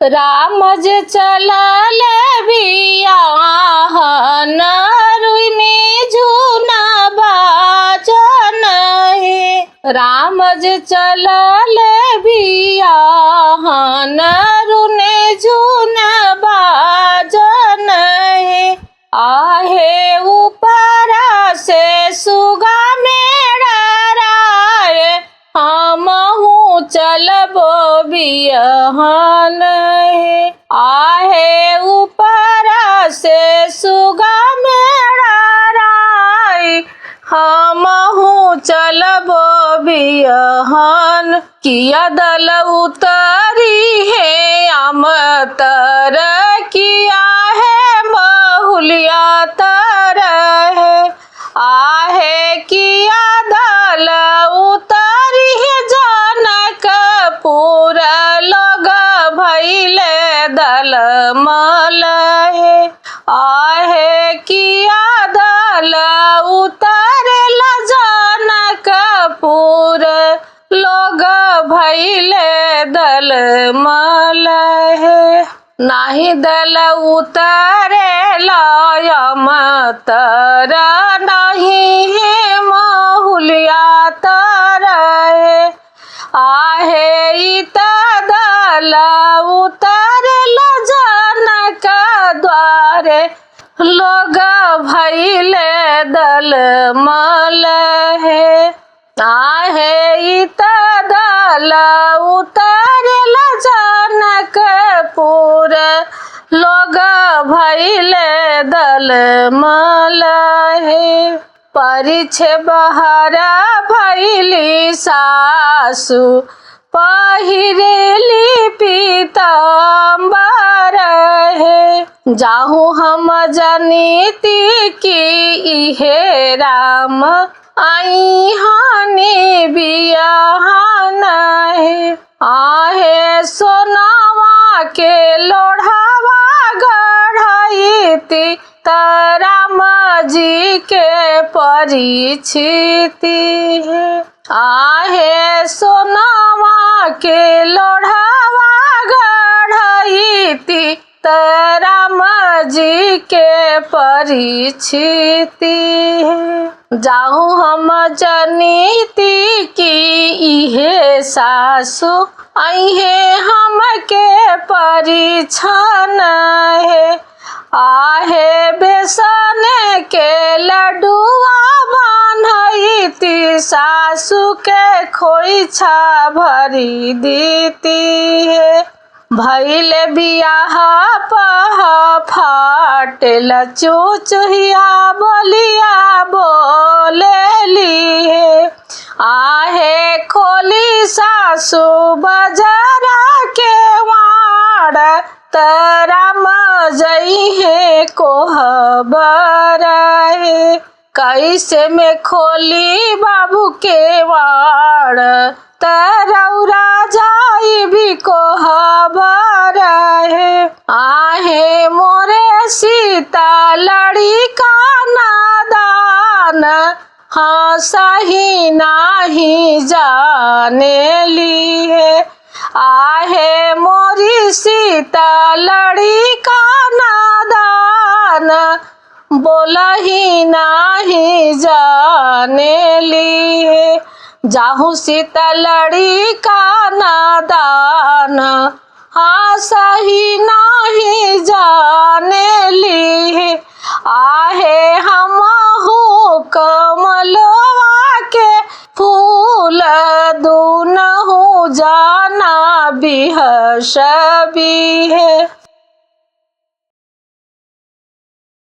रामज चलल बियाहन रुइनी झुना बाजन हे। रामज चलल बियाहन रुने झुन बाजन हे। आहे ऊपरा से सुगा मेरा राय हमहू चलबो बियाहन हे। आहे ऊपरा से सुगा मेरा राय हमहू चलबो बियाहन। किया दल उतरी है अमतर किया है बहुलिया तर है। आहे किया दल उतरी है जनकपुर लोग भैले दल मल है। आहे किया दल उतरल जनकपुर लोग भैले दल मल है। नाही दल उतरे अमतर नहीं है बहुलिया तर है। आहे इत दल उतरल जनक द्वारे लोग भैले दल मल है। आहे इत दल उतरल जनकपुर लोग भैले दल मल है। परिछे बहरा भैली सासु पहिरेली पीताम्बर है। जाहू हम जनीति की इहे राम आई हानि बियाहन है। आहे सोनावा के लोढ़ावा गढ़ाईती राम जी के परिछिती है। आहे सोनावा के लोढ़ावा गढ़ाईती राम जी के परिछिती है। जाऊँ हम जनीति की इहे सासु अहे हम के परिछन है। आहे बेसन के लड्डुआ बान्हईती सासु के खोइछा भरी दीती है। भैले बियाह पह फाटेल चुचुहिया बोलिया बोलेली है। आहे खोली सासु बजरा के वाड़ राम जइहे कोहबर है। कैसे में खोली बाबू के वाड़ रौरा जाई भी कोहबर है। आहे मोरे सीता लड़ी का नादान हाँ सही नाही जाने ली है। आहे मोरी सीता लड़ी का नादान बोलही नाही जाने ली है। जाहू सीता लड़ी का नादान हाँ सही नाही जाने ली है। आहे हमहू कमलवा के फूल दूनहू जाना बिहस भी है।